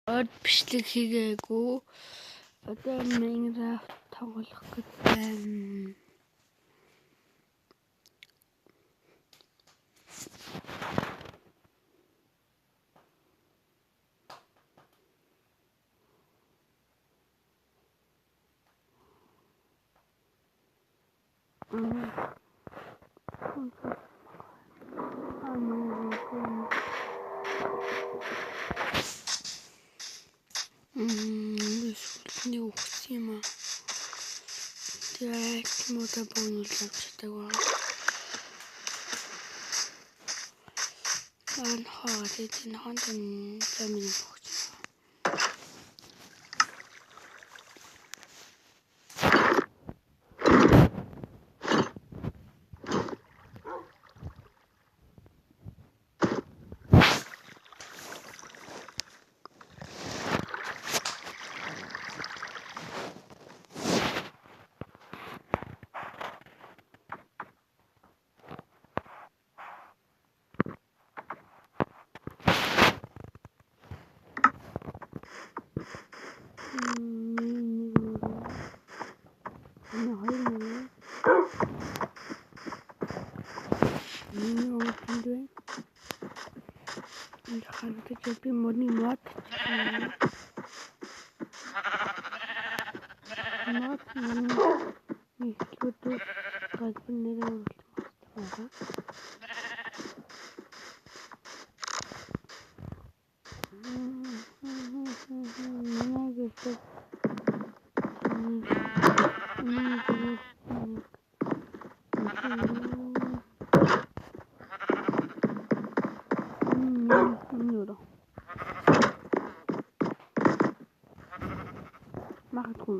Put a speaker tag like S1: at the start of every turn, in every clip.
S1: бичлэг хийгээгүй. Одоо Minecraft тоглох гэж байна. Скултны ухсан юм аа. Тэгээд модо бонус авчихдаг ба. Ан хаад энэ хонтон замын өгч. Би модны мод YouTube гаднэрээ байгаа. Магадгүй.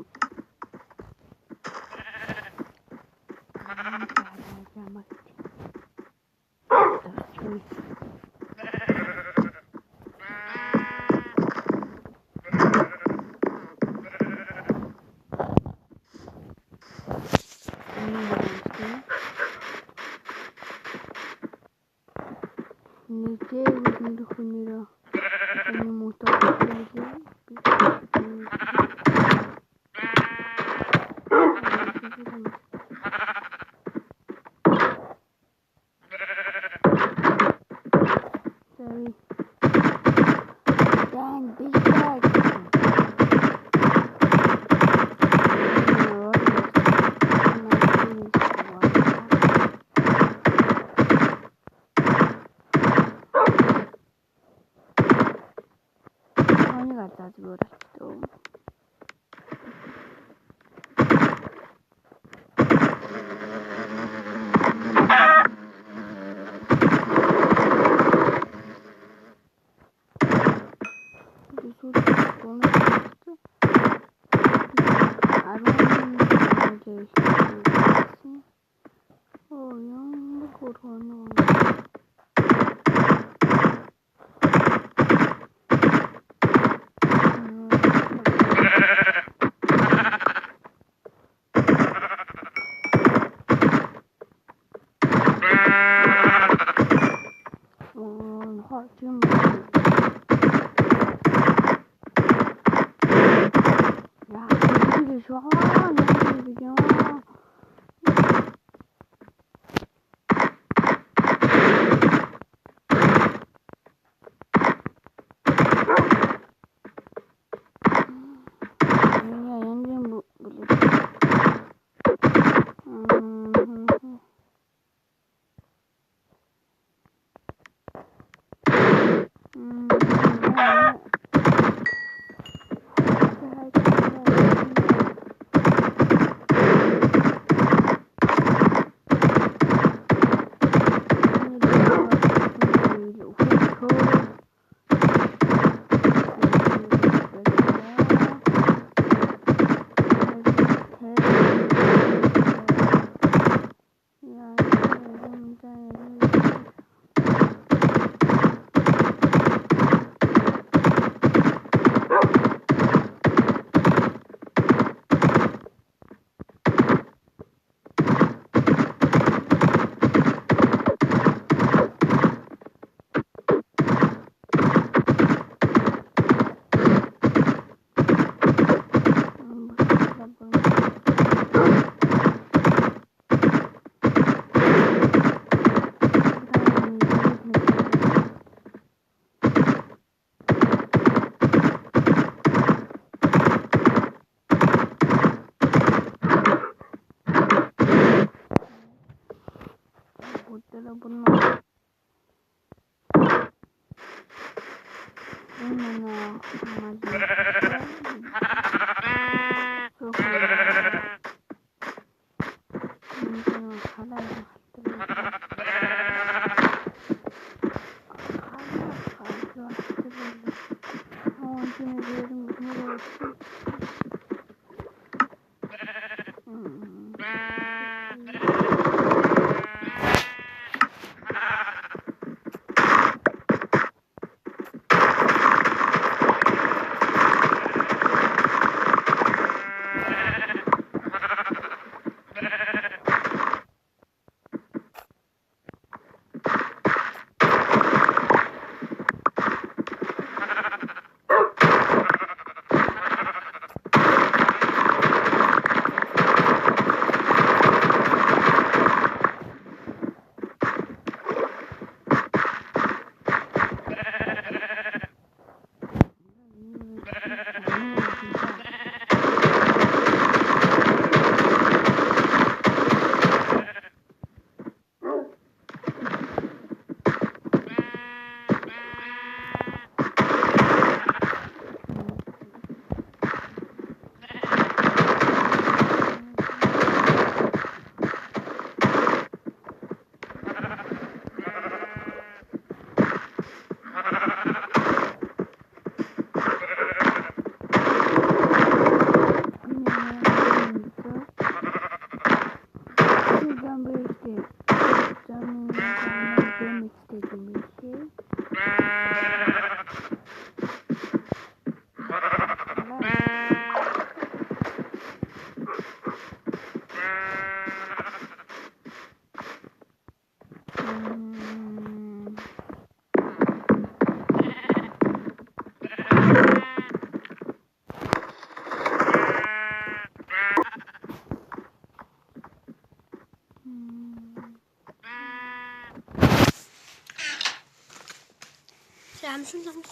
S2: 잠시만.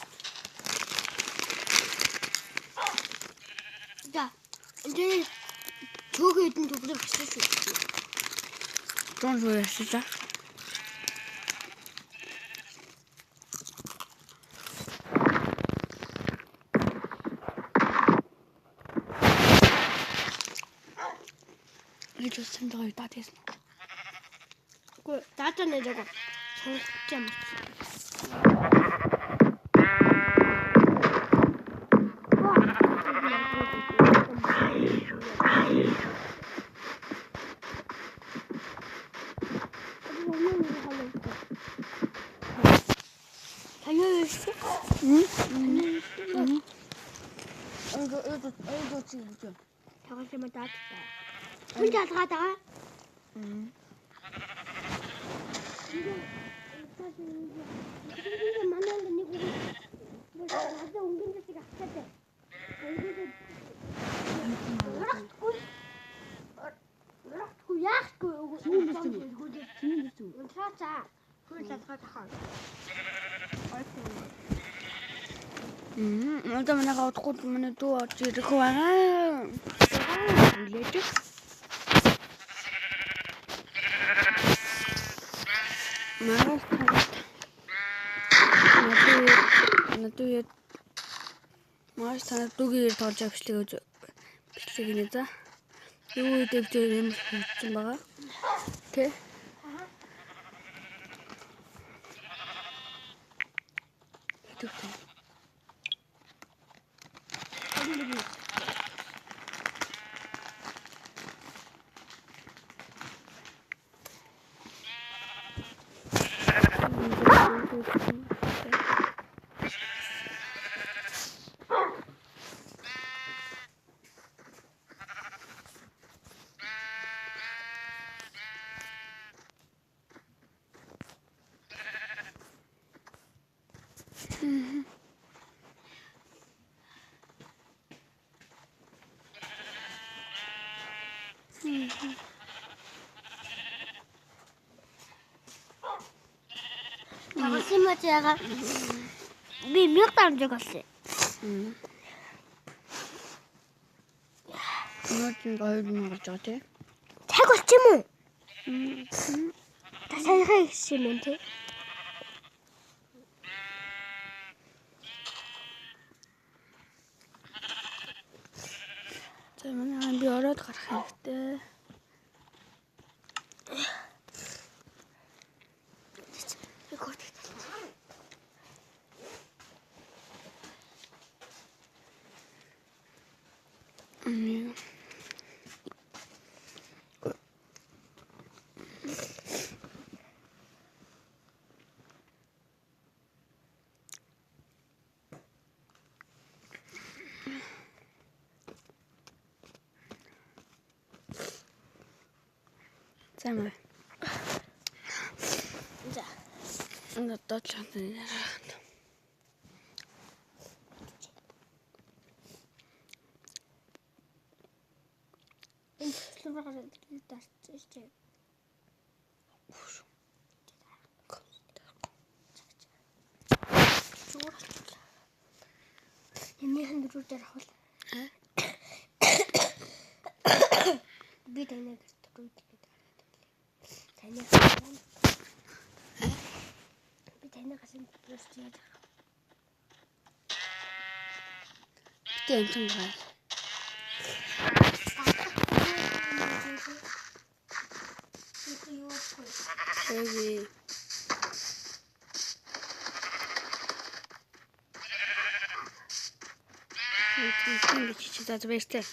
S2: 자, 이제 저기 있는 도구를 쓸 수 있지.
S1: 어떤 소리야 진짜? 이거 생각을 따뜻해.
S2: 그 나한테 저거 정숙제 달려있어?
S1: 응?
S2: 달려있어? 이거 지금 좀 저것만 따뜻해. 혼자 가다가?
S1: 응.
S2: 이거 만나는 이거 나한테 옮긴 자식이 학교때
S1: Надо меня откуда меня то отчитывала. Летит. Маш танаа дүгээр тоож авчлаа гэж бичлэг нэ за. Юу дэвж юм хэлсэн байгаа. Тэ. Тэгтээ.
S2: 심어지가 몇 달 적었어.
S1: 이거 좀 넓은 거 같지?
S2: 최고지 뭐. 다 살살했으면 돼.
S1: ороод гарах хэрэгтэй.
S2: Рекорд.
S1: За маа.
S2: За.
S1: Энэ доотлон яриа.
S2: Энэ слуураар дартчих. Эмийн дөрүүдээр авах. Би таныг дөрүүд гэдэг. Таныг би таныг хасан дөрүүд.
S1: Тэ энэ байгаа. Хэвээ. Тэнд чи за баяртай.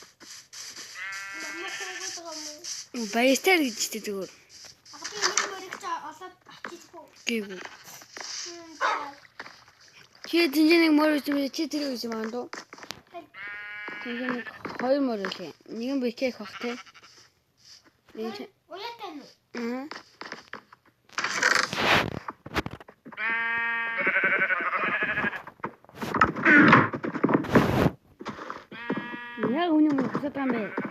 S1: Баяртай гэж чи зүгээр.
S2: Аа би нэг мөрөгч олоод авчихгүй.
S1: Гээгүй. Чи тэнцэнэг мөрөж чи тэрийг гэж маань доо. Тэнцэнэг хоёр мөрөж. Нэг нь бикэх бах те. Нэг
S2: Уяатай нь.
S1: Яг үнэн мөн хасаад байгаа юм бэ.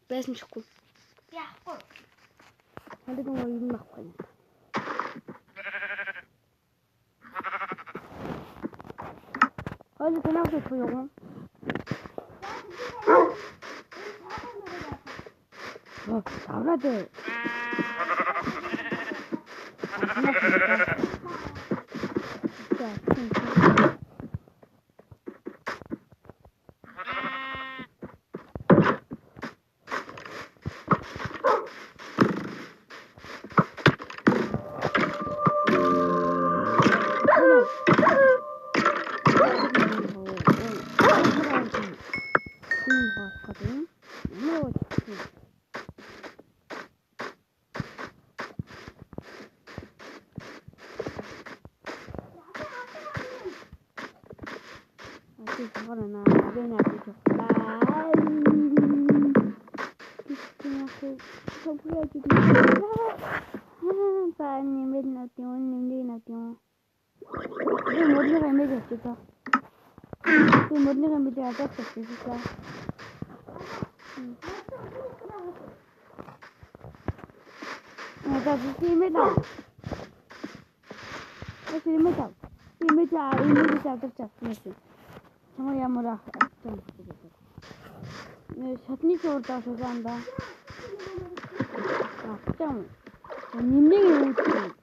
S1: Байсан чгүй.
S2: Яахгүй.
S1: Хандаг нь юу юм авах юм. Хойно танаас их юу юм? Авраад. Шатны зурдаа суулаанда. Авчаам. Нэмнэг юу гэдэг.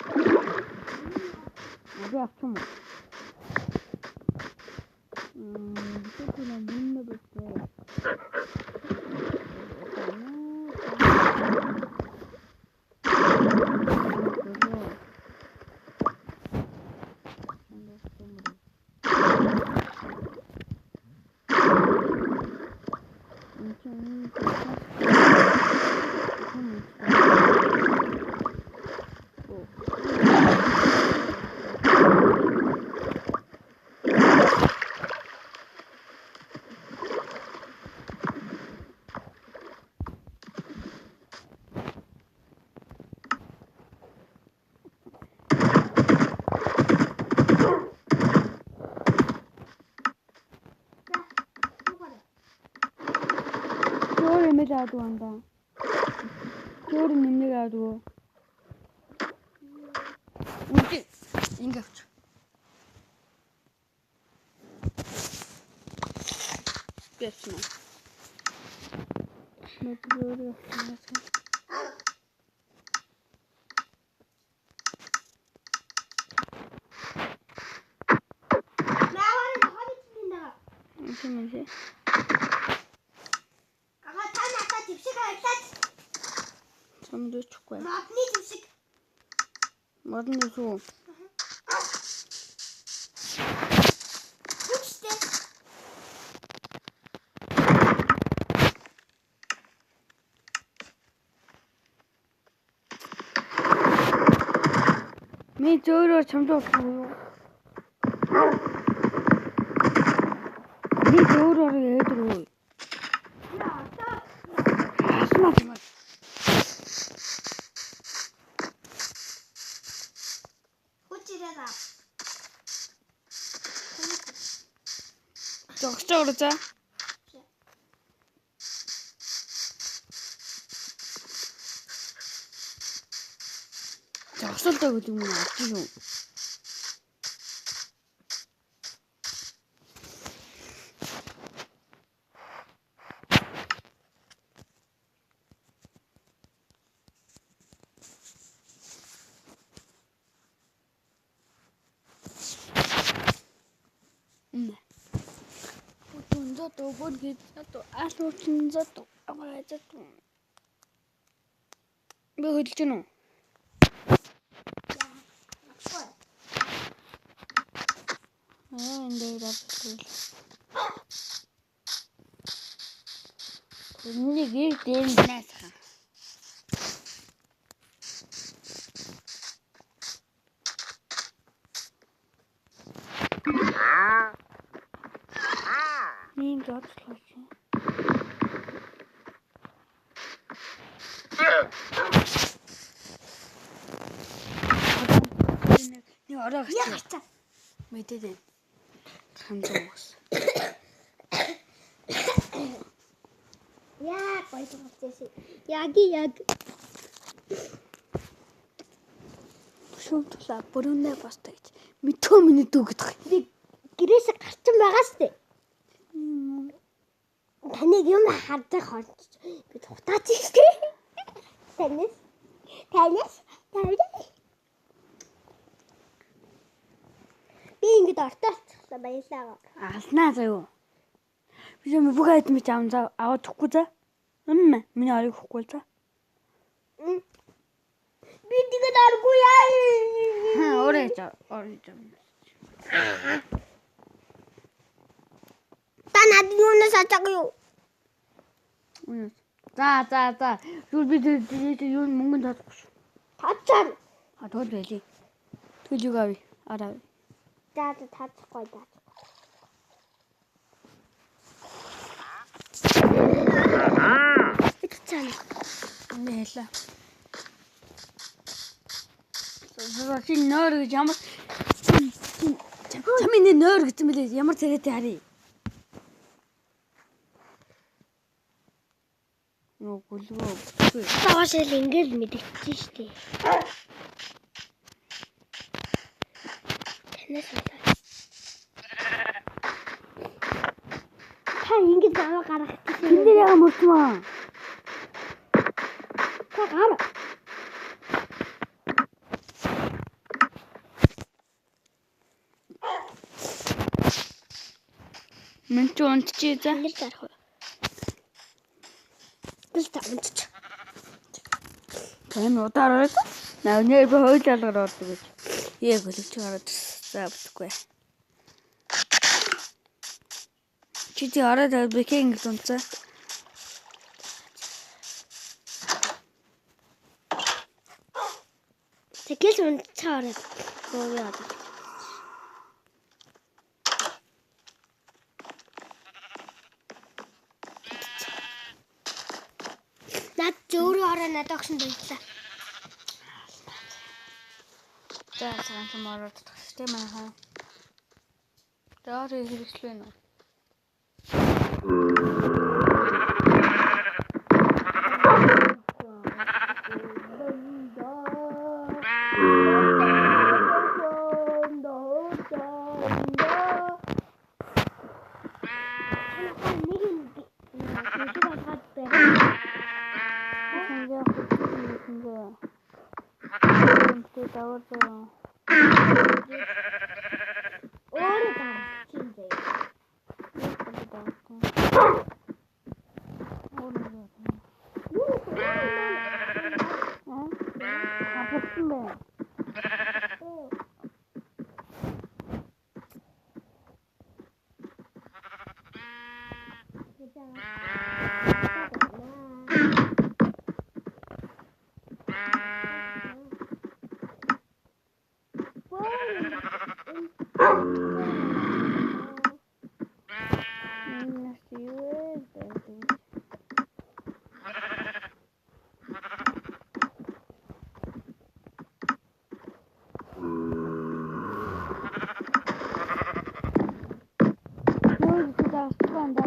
S1: Abi авчаам. Тэтгэн нэмнэг бэхтэй. Aadu anda. Чөөр нэмнэг аадгүй. Ингээ авч. Бэцнэ. Мэдрээр авчихсан. Мэнэ.
S2: Ага та надад дэвшиг авлаад.
S1: Самдуучихгүй.
S2: Модны дэвшиг.
S1: Модны шүү.
S2: Хүчтэй.
S1: Ми зөөрөөр чамдуулсан юу? Ми зөөрөөр ээдрүү.
S2: Яа, та.
S1: Асмаа юм.
S2: Хүчээрээ.
S1: Зогсоороо за. Зогсолтой гэдэг юм аа юу? Зато будет зато аслуучин зато аваа зато. Би хэлж гэнэ үү? Энд дээр авчихвал. Энийг дээн наасаа. Ийм доотлооч. Нэг ороо гацаа. Мэдээд. Хандуус.
S2: Яа, баярлалаа. Яг.
S1: Шүүмтлээ бүрэнэ баста гэж. Митөө миний дүү гэдэг.
S2: Би гэрээсээ гарчин байгаа сте. Таныг юм хардах хонч. Би тухтаач штэ. Танаас. Би ингэж ортоолчихлаа баялаа.
S1: Алнаа заяа. Би юм бүх айдм чи аваад өгөхгүй за. Миний орыг өгөхгүй за.
S2: Би тэгээд аргүй яа.
S1: Орой.
S2: Та надад юунаас ачааг юу?
S1: За. Юу би юу мөнгөнд татахгүй шүү.
S2: Тацаа.
S1: Тэгвэл байлээ. Тэгвэл юу авъя? Араа.
S2: За тацахгүй даа. Иццаа.
S1: Нээлээ. Чи нөр гэж ямар чамын нөр гэсэн мөлий ямар царайтай харъя. Нөө гүлгөө.
S2: Таашаал ингээл мэдчихсэн штэ. Танаас болоо. Та ингэж аваа гарах гэсэн.
S1: Тэн дээр яга мөрчмөө.
S2: Та гар.
S1: Мэн ч унтчих за.
S2: Ингээл зарах уу. Бил та унтчих.
S1: Тань удаа ороод. Наа нэр би хойлолоор ордог гэж. Яг хөлөж гараад за бүтгүй. Чи тий ороод бэкэн гэж унтсан.
S2: Тэгэл унтцаа ороод. Гоо. Над зөөрөө ороо надад огсон байлаа.
S1: За цагаан мороод тагстай маа. Доор хэрэгслээ нөө.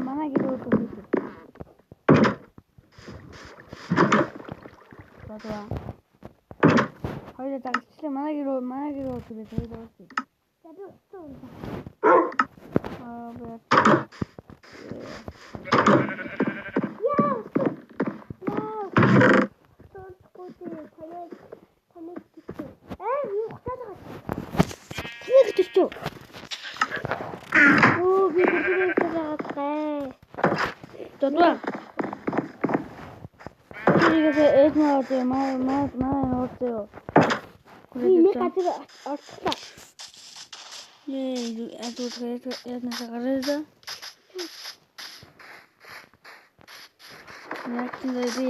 S1: Манай гэр өөдөө хийдэг. Бадаа. Хоёул дагчлаа манай гэр өөдөө хийдэг.
S2: Заби өстөө.
S1: Бат.
S2: Би бүрээ тарагатай.
S1: Тодваа. Эд наатай маа наатай.
S2: Би нэг газар орчихлоо.
S1: Яна гараа.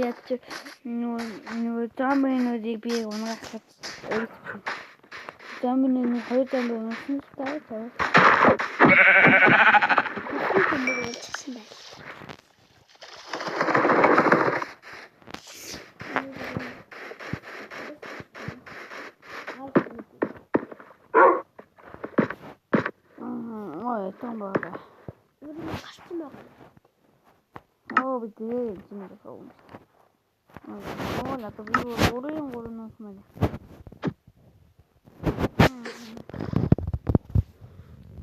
S1: Яач нөө замбинуудыг би унаахад замбины хоёр замбин унасан таа. Томбоо.
S2: Өөрөөр гарсан байгаа.
S1: Битээ юм байна. Надад би өөрийн нөх мэн.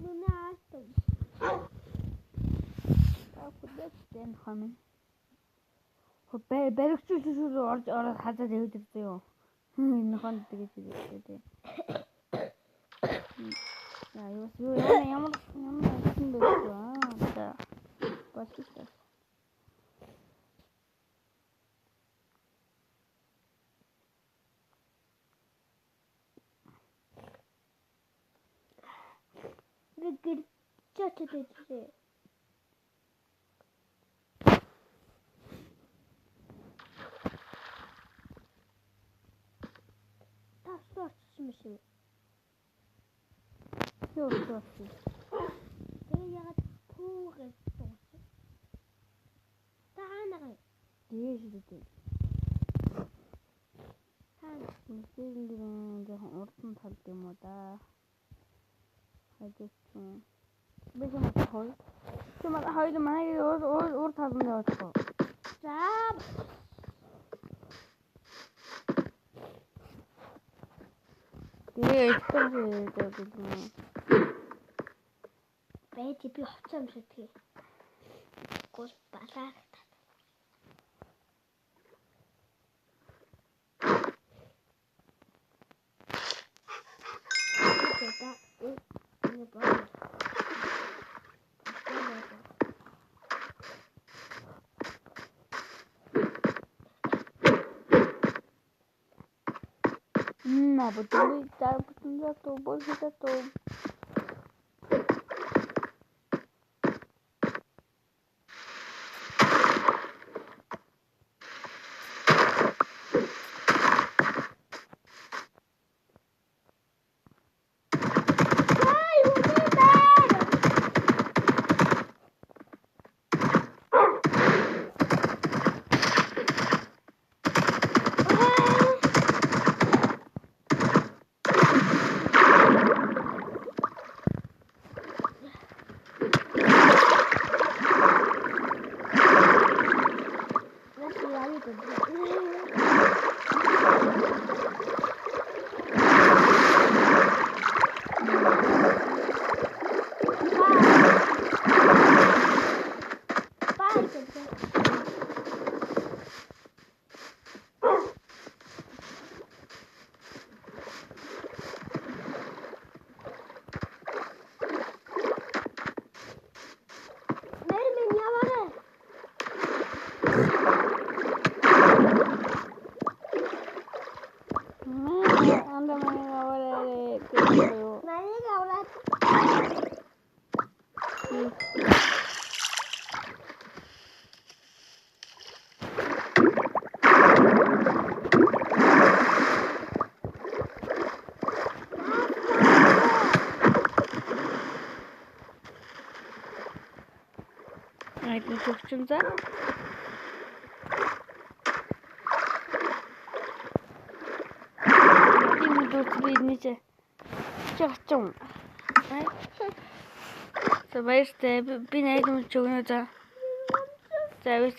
S2: Нунаатай.
S1: Тэн хамын. Баригчгүй ороод хадаад явдэртэй юу. Энэ хон тэгэж ирээ. Ямар юм бэ? Баста.
S2: Гэр чаттэй. Тасч мишээ.
S1: Юу.
S2: Яг пүүгээ сууч. Таанага.
S1: Дээштэй. Мэдээлэл жоохон урдан талд юм уу да. Хайдчихсан. Бэжэм хой. Чимээ хойд манай уур талд нь явчихсан.
S2: За. Бэти би хоцсон юм шиг тий. Гол балаа.
S1: Потом зато больше зато. Айдын төгчөн за. Энэ дүүцбий ничэ. Чачум. Ай. За баяртай би найдам ч өгнө за. За